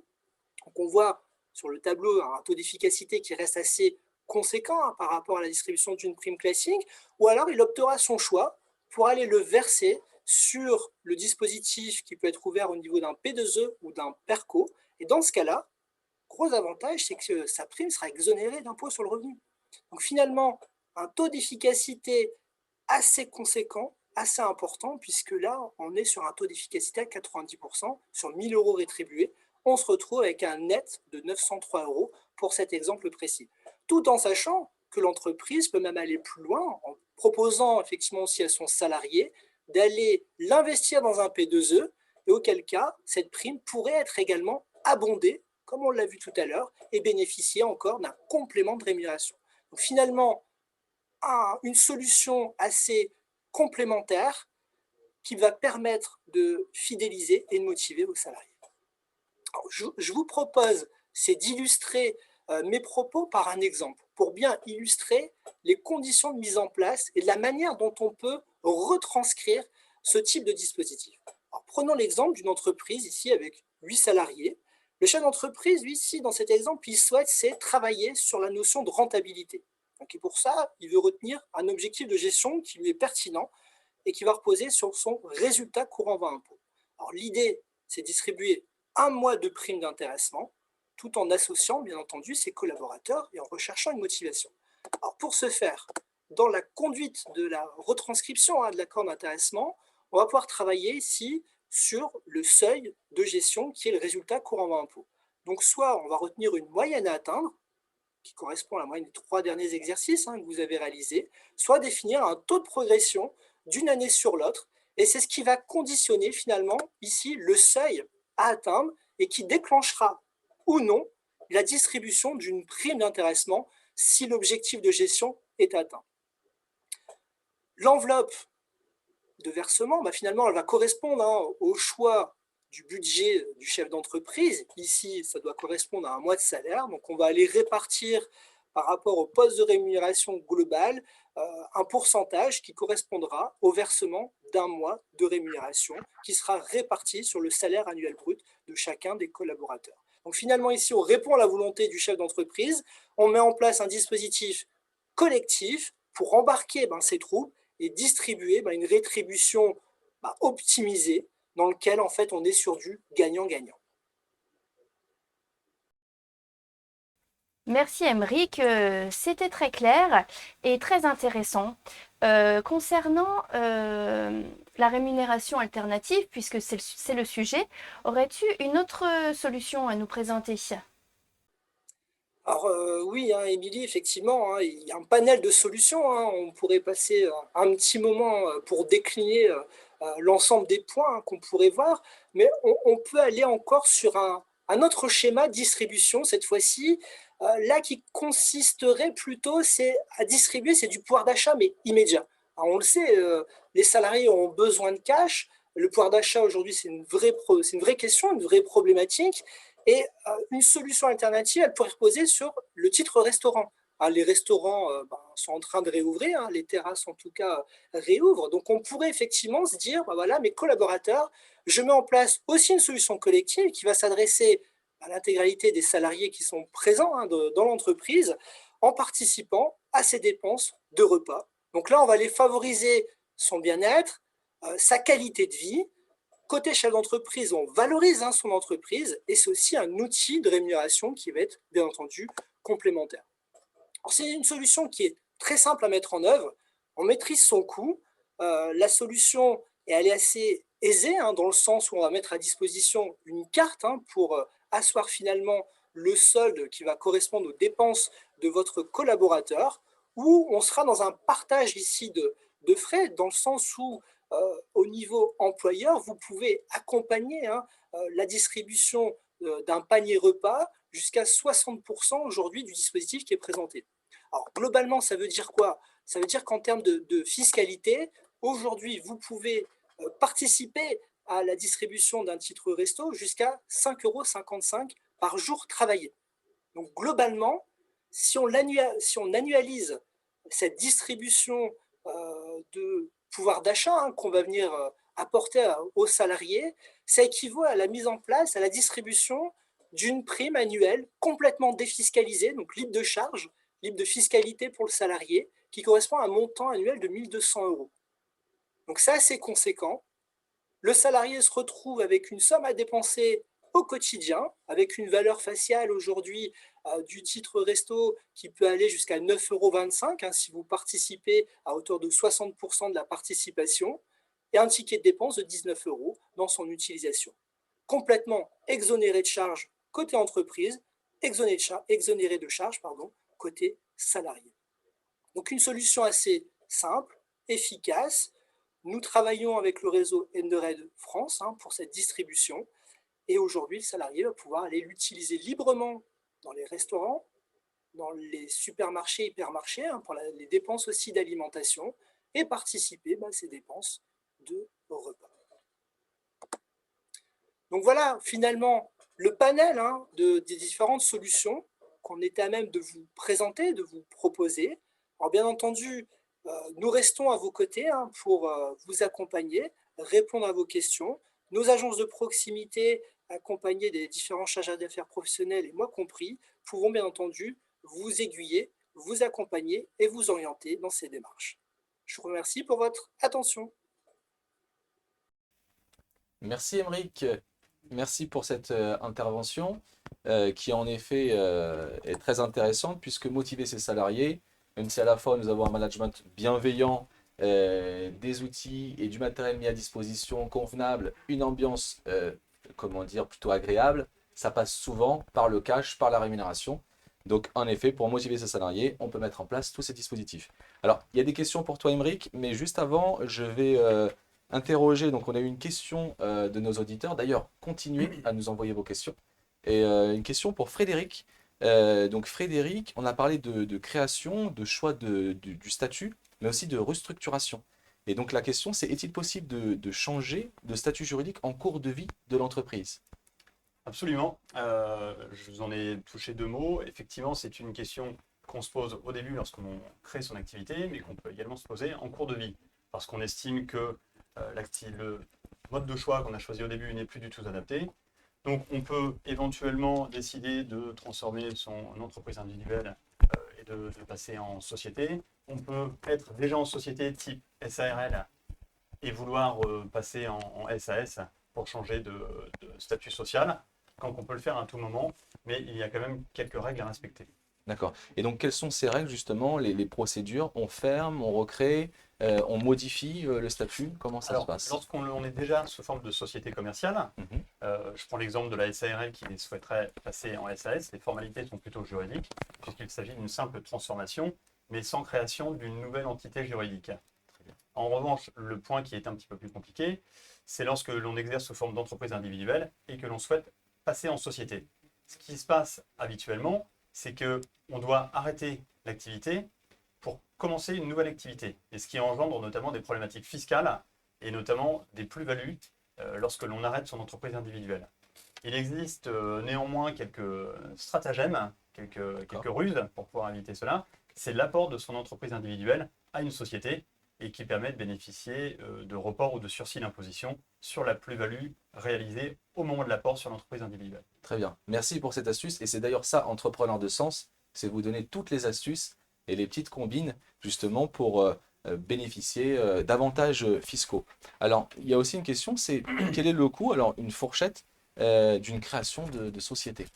Donc on voit sur le tableau un taux d'efficacité qui reste assez conséquent par rapport à la distribution d'une prime classique, ou alors il optera son choix pour aller le verser sur le dispositif qui peut être ouvert au niveau d'un P2E ou d'un PERCO. Et dans ce cas-là, gros avantage, c'est que sa prime sera exonérée d'impôt sur le revenu. Donc finalement, un taux d'efficacité assez conséquent, assez important, puisque là, on est sur un taux d'efficacité à 90%, sur 1 000 euros rétribués. On se retrouve avec un net de 903 euros pour cet exemple précis. Tout en sachant que l'entreprise peut même aller plus loin en proposant effectivement aussi à son salarié d'aller l'investir dans un P2E, et auquel cas, cette prime pourrait être également abondée, comme on l'a vu tout à l'heure, et bénéficier encore d'un complément de rémunération. Donc finalement, une solution assez complémentaire qui va permettre de fidéliser et de motiver vos salariés. Alors, je vous propose, c'est d'illustrer mes propos par un exemple, pour bien illustrer les conditions de mise en place et la manière dont on peut retranscrire ce type de dispositif. Alors, prenons l'exemple d'une entreprise ici avec 8 salariés. Le chef d'entreprise, lui, ici, dans cet exemple, il souhaite travailler sur la notion de rentabilité. Donc, et pour ça, il veut retenir un objectif de gestion qui lui est pertinent et qui va reposer sur son résultat courant avant impôt. Alors, l'idée, c'est de distribuer un mois de prime d'intéressement tout en associant, bien entendu, ses collaborateurs et en recherchant une motivation. Alors, pour ce faire, dans la conduite de la retranscription de l'accord d'intéressement, on va pouvoir travailler ici sur le seuil de gestion qui est le résultat courant avant impôt. Donc, soit on va retenir une moyenne à atteindre, qui correspond à la moyenne des 3 derniers exercices que vous avez réalisés, soit définir un taux de progression d'une année sur l'autre, et c'est ce qui va conditionner finalement ici le seuil à atteindre et qui déclenchera ou non la distribution d'une prime d'intéressement si l'objectif de gestion est atteint. L'enveloppe de versement, finalement, elle va correspondre au choix du budget du chef d'entreprise. Ici, ça doit correspondre à un mois de salaire. Donc, on va aller répartir par rapport au poste de rémunération global un pourcentage qui correspondra au versement d'un mois de rémunération qui sera réparti sur le salaire annuel brut de chacun des collaborateurs. Donc, finalement, ici, on répond à la volonté du chef d'entreprise. On met en place un dispositif collectif pour embarquer ses troupes et distribuer une rétribution optimisée dans lequel en fait on est sur du gagnant-gagnant. Merci Aymeric, c'était très clair et très intéressant. Concernant la rémunération alternative, puisque c'est le sujet, aurais-tu une autre solution à nous présenter ? Alors oui, Émilie, effectivement, il y a un panel de solutions. On pourrait passer un petit moment pour décliner l'ensemble des points qu'on pourrait voir, mais on peut aller encore sur un autre schéma de distribution, cette fois-ci, là qui consisterait plutôt à distribuer, c'est du pouvoir d'achat, mais immédiat. Alors, on le sait, les salariés ont besoin de cash. Le pouvoir d'achat aujourd'hui, c'est une vraie question, une vraie problématique. Et une solution alternative, elle pourrait reposer sur le titre restaurant. Les restaurants sont en train de réouvrir, les terrasses en tout cas réouvrent. Donc on pourrait effectivement se dire, voilà, mes collaborateurs, je mets en place aussi une solution collective qui va s'adresser à l'intégralité des salariés qui sont présents dans l'entreprise en participant à ces dépenses de repas. Donc là, on va aller favoriser son bien-être, sa qualité de vie. Côté chef d'entreprise, on valorise son entreprise et c'est aussi un outil de rémunération qui va être, bien entendu, complémentaire. C'est une solution qui est très simple à mettre en œuvre. On maîtrise son coût. La solution, elle est assez aisée dans le sens où on va mettre à disposition une carte pour asseoir finalement le solde qui va correspondre aux dépenses de votre collaborateur, où on sera dans un partage ici de frais, dans le sens où au niveau employeur, vous pouvez accompagner la distribution d'un panier repas jusqu'à 60% aujourd'hui du dispositif qui est présenté. Alors globalement, ça veut dire quoi? Ça veut dire qu'en termes de fiscalité, aujourd'hui, vous pouvez participer à la distribution d'un titre resto jusqu'à 5,55 € par jour travaillé. Donc globalement, si on annualise cette distribution de pouvoir d'achat qu'on va venir apporter aux salariés, ça équivaut à la mise en place, à la distribution d'une prime annuelle complètement défiscalisée, donc libre de charge, libre de fiscalité pour le salarié, qui correspond à un montant annuel de 1 200 €. Donc c'est assez conséquent. Le salarié se retrouve avec une somme à dépenser au quotidien, avec une valeur faciale aujourd'hui du titre resto qui peut aller jusqu'à 9,25 € si vous participez à hauteur de 60% de la participation, et un ticket de dépense de 19 € dans son utilisation. Complètement exonéré de charges côté entreprise, exonéré de charges côté salarié. Donc une solution assez simple, efficace. Nous travaillons avec le réseau Endered France pour cette distribution. Et aujourd'hui, le salarié va pouvoir aller l'utiliser librement dans les restaurants, dans les supermarchés, hypermarchés, pour les dépenses aussi d'alimentation, et participer à ces dépenses de repas. Donc voilà, finalement, le panel des différentes solutions qu'on était à même de vous présenter, de vous proposer. Alors bien entendu, nous restons à vos côtés pour vous accompagner, répondre à vos questions. nos agences de proximité, accompagnées des différents chargés d'affaires professionnels, et moi compris, pourront bien entendu vous aiguiller, vous accompagner et vous orienter dans ces démarches. Je vous remercie pour votre attention. Merci Émeric, merci pour cette intervention qui en effet est très intéressante puisque motiver ses salariés, même si à la fois nous avons un management bienveillant, des outils et du matériel mis à disposition convenable, une ambiance comment dire, plutôt agréable, ça passe souvent par le cash, par la rémunération. Donc en effet, pour motiver ses salariés, on peut mettre en place tous ces dispositifs. Alors, il y a des questions pour toi Émeric, mais juste avant, je vais interroger, donc on a eu une question de nos auditeurs. D'ailleurs, continuez à nous envoyer vos questions. Et une question pour Frédéric. Donc Frédéric, on a parlé de création, de choix du statut, mais aussi de restructuration. Et donc la question, c'est est-il possible de changer de statut juridique en cours de vie de l'entreprise? Absolument. Je vous en ai touché 2 mots. Effectivement, c'est une question qu'on se pose au début lorsqu'on crée son activité, mais qu'on peut également se poser en cours de vie. Parce qu'on estime que le mode de choix qu'on a choisi au début n'est plus du tout adapté. Donc on peut éventuellement décider de transformer son entreprise individuelle et de passer en société. On peut être déjà en société type SARL et vouloir passer en SAS pour changer de statut social, quand on peut le faire à tout moment, mais il y a quand même quelques règles à respecter. D'accord. Et donc, quelles sont ces règles, justement, les procédures? On ferme, on recrée, on modifie le statut? Comment ça se passe? Lorsqu'on est déjà sous forme de société commerciale, Mhm. je prends l'exemple de la SARL qui souhaiterait passer en SAS, les formalités sont plutôt juridiques, puisqu'il s'agit d'une simple transformation, mais sans création d'une nouvelle entité juridique. En revanche, le point qui est un petit peu plus compliqué, c'est lorsque l'on exerce sous forme d'entreprise individuelle et que l'on souhaite passer en société. Ce qui se passe habituellement, c'est qu'on doit arrêter l'activité pour commencer une nouvelle activité, et ce qui engendre notamment des problématiques fiscales et notamment des plus-values lorsque l'on arrête son entreprise individuelle. Il existe néanmoins quelques stratagèmes, quelques ruses pour pouvoir éviter cela. C'est l'apport de son entreprise individuelle à une société et qui permet de bénéficier de report ou de sursis d'imposition sur la plus-value réalisée au moment de l'apport sur l'entreprise individuelle. Très bien. Merci pour cette astuce. Et c'est d'ailleurs ça, entrepreneur de sens, c'est vous donner toutes les astuces et les petites combines, justement, pour bénéficier d'avantages fiscaux. Alors, il y a aussi une question, c'est quel est le coût, alors une fourchette d'une création de société?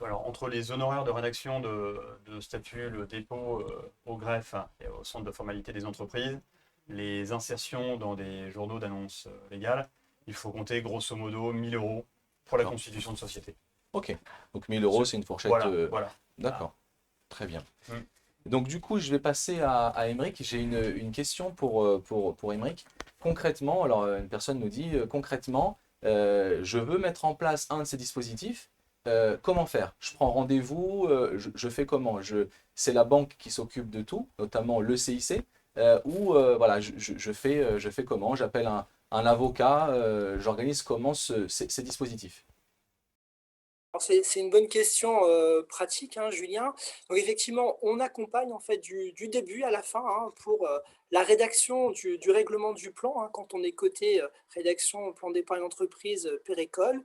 Alors, entre les honoraires de rédaction de statut, le dépôt au greffe et au centre de formalité des entreprises, les insertions dans des journaux d'annonces légales, il faut compter grosso modo 1 000 € pour la constitution de société. Ok, donc 1 000 € c'est une fourchette. Voilà. D'accord, très bien. Mm. Donc du coup, je vais passer à Émeric. J'ai une question pour Émeric. Concrètement, alors une personne nous dit concrètement, je veux mettre en place un de ces dispositifs. Comment faire? Je prends rendez-vous, je fais comment? C'est la banque qui s'occupe de tout, notamment le CIC, ou voilà, je fais comment? J'appelle un avocat, j'organise comment ces dispositifs? Alors c'est une bonne question pratique, hein, Julien. Donc effectivement, on accompagne en fait du début à la fin, hein, pour la rédaction du règlement du plan, hein, quand on est côté rédaction plan d'épargne d'entreprise Pérécole.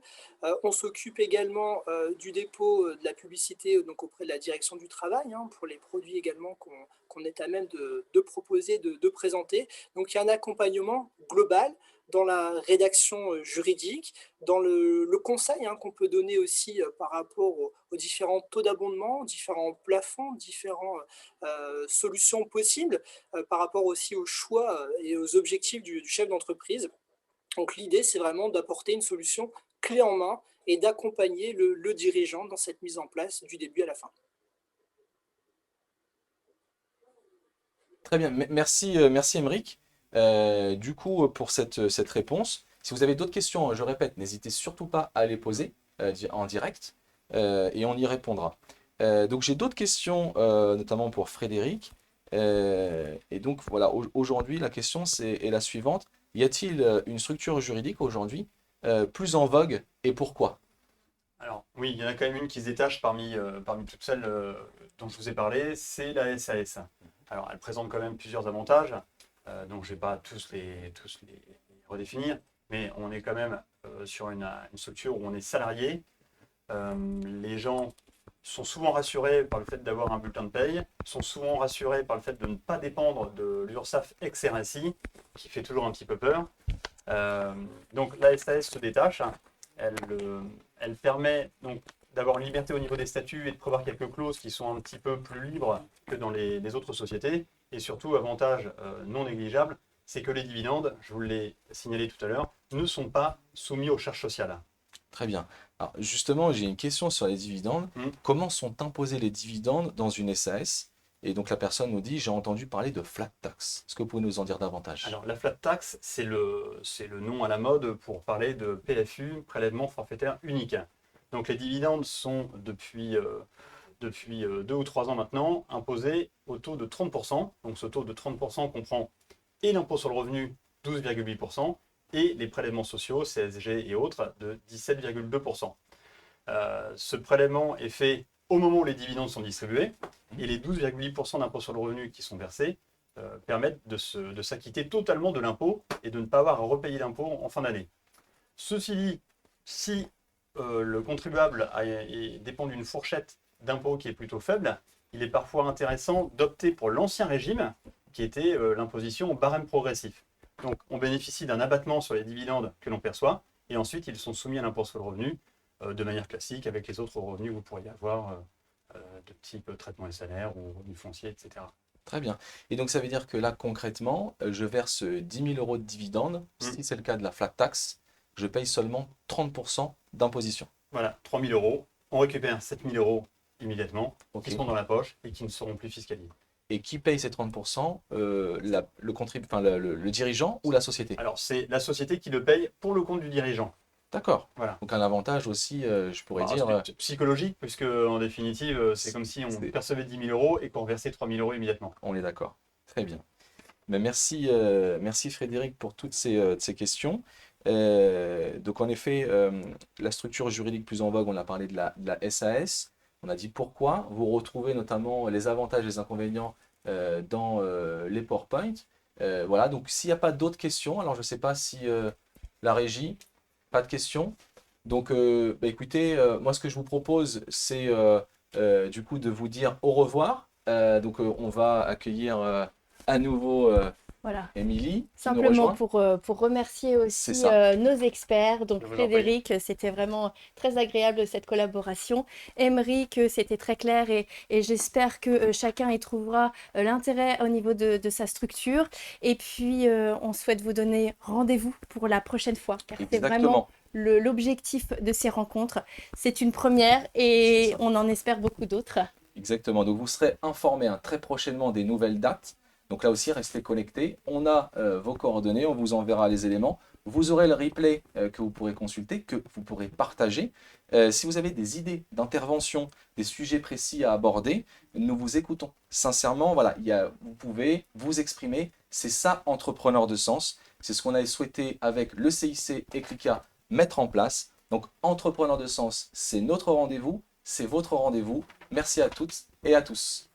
On s'occupe également du dépôt de la publicité donc auprès de la direction du travail, hein, pour les produits également qu'on est à même de proposer, de présenter. Donc il y a un accompagnement global dans la rédaction juridique, dans le conseil, hein, qu'on peut donner aussi par rapport aux différents taux d'abondement, différents plafonds, différentes solutions possibles, par rapport aussi aux choix et aux objectifs du chef d'entreprise. Donc l'idée, c'est vraiment d'apporter une solution clé en main et d'accompagner le dirigeant dans cette mise en place du début à la fin. Très bien, merci, merci Émeric. Du coup, pour cette réponse, si vous avez d'autres questions, je répète, n'hésitez surtout pas à les poser en direct et on y répondra. Donc j'ai d'autres questions, notamment pour Frédéric. Et donc voilà, aujourd'hui, la question est la suivante. Y a-t-il une structure juridique aujourd'hui plus en vogue et pourquoi? Alors oui, il y en a quand même une qui se détache parmi toutes celles dont je vous ai parlé, c'est la SAS. Alors elle présente quand même plusieurs avantages, donc je ne vais pas tous les redéfinir, mais on est quand même sur une structure où on est salarié. Les gens sont souvent rassurés par le fait d'avoir un bulletin de paye, sont souvent rassurés par le fait de ne pas dépendre de l'URSSAF ex-RSI, qui fait toujours un petit peu peur. Donc la SAS se détache, elle permet donc d'avoir une liberté au niveau des statuts et de prévoir quelques clauses qui sont un petit peu plus libres que dans les autres sociétés. Et surtout, avantage non négligeable, c'est que les dividendes, je vous l'ai signalé tout à l'heure, ne sont pas soumis aux charges sociales. Très bien. Alors justement, j'ai une question sur les dividendes. Comment sont imposés les dividendes dans une SAS? Et donc la personne nous dit, j'ai entendu parler de flat tax. Est-ce que vous pouvez nous en dire davantage? Alors la flat tax, c'est le nom à la mode pour parler de PFU, prélèvement forfaitaire unique. Donc les dividendes sont depuis 2 ou 3 ans maintenant imposés au taux de 30%. Donc ce taux de 30% comprend et l'impôt sur le revenu 12,8% et les prélèvements sociaux, CSG et autres, de 17,2%. Ce prélèvement est fait au moment où les dividendes sont distribués et les 12,8% d'impôt sur le revenu qui sont versés permettent de s'acquitter totalement de l'impôt et de ne pas avoir à repayer d'impôt en fin d'année. Ceci dit, si le contribuable dépend d'une fourchette d'impôt qui est plutôt faible, il est parfois intéressant d'opter pour l'ancien régime qui était l'imposition au barème progressif. Donc on bénéficie d'un abattement sur les dividendes que l'on perçoit et ensuite ils sont soumis à l'impôt sur le revenu de manière classique avec les autres revenus que vous pourriez avoir de type traitement des salaires ou du foncier, etc. Très bien. Et donc ça veut dire que là, concrètement, je verse 10 000 euros de dividendes. Si c'est le cas de la flat tax, je paye seulement 30% d'imposition. Voilà, 3 000 euros. On récupère 7 000 euros immédiatement qui Ok. seront dans la poche et qui ne seront plus fiscalisés. Et qui paye ces 30%? Le dirigeant ou la société? Alors c'est la société qui le paye pour le compte du dirigeant. D'accord. Voilà. Donc un avantage aussi, je pourrais Alors, dire. c'est psychologique, puisque en définitive, c'est comme si on percevait 10 000 euros et qu'on reversait 3 000 euros immédiatement. On est d'accord. Très bien. Mais merci, merci Frédéric pour toutes ces questions. Donc en effet, la structure juridique plus en vogue, on a parlé de la SAS. On a dit pourquoi. Vous retrouvez notamment les avantages et les inconvénients dans les PowerPoint. Voilà, donc s'il n'y a pas d'autres questions, alors je ne sais pas si la régie, pas de questions. Donc écoutez, moi ce que je vous propose, c'est du coup de vous dire au revoir. Donc on va accueillir à nouveau Voilà. Émilie qui nous Simplement rejoint. pour remercier C'est aussi ça. nos experts, donc Je vous en Frédéric, c'était vraiment très agréable cette collaboration. Émeric, c'était très clair et j'espère que chacun y trouvera l'intérêt au niveau de sa structure. Et puis, on souhaite vous donner rendez-vous pour la prochaine fois, car c'est vraiment Exactement. l'objectif de ces rencontres. C'est une première et on en espère beaucoup d'autres. Exactement. Donc vous serez informés très prochainement des nouvelles dates. Donc là aussi, restez connectés. On a vos coordonnées, on vous enverra les éléments. Vous aurez le replay que vous pourrez consulter, que vous pourrez partager. Si vous avez des idées d'intervention, des sujets précis à aborder, nous vous écoutons. Sincèrement, voilà, vous pouvez vous exprimer. C'est ça, entrepreneur de sens. C'est ce qu'on a souhaité avec le CIC et Clica mettre en place. Donc, entrepreneur de sens, c'est notre rendez-vous, c'est votre rendez-vous. Merci à toutes et à tous.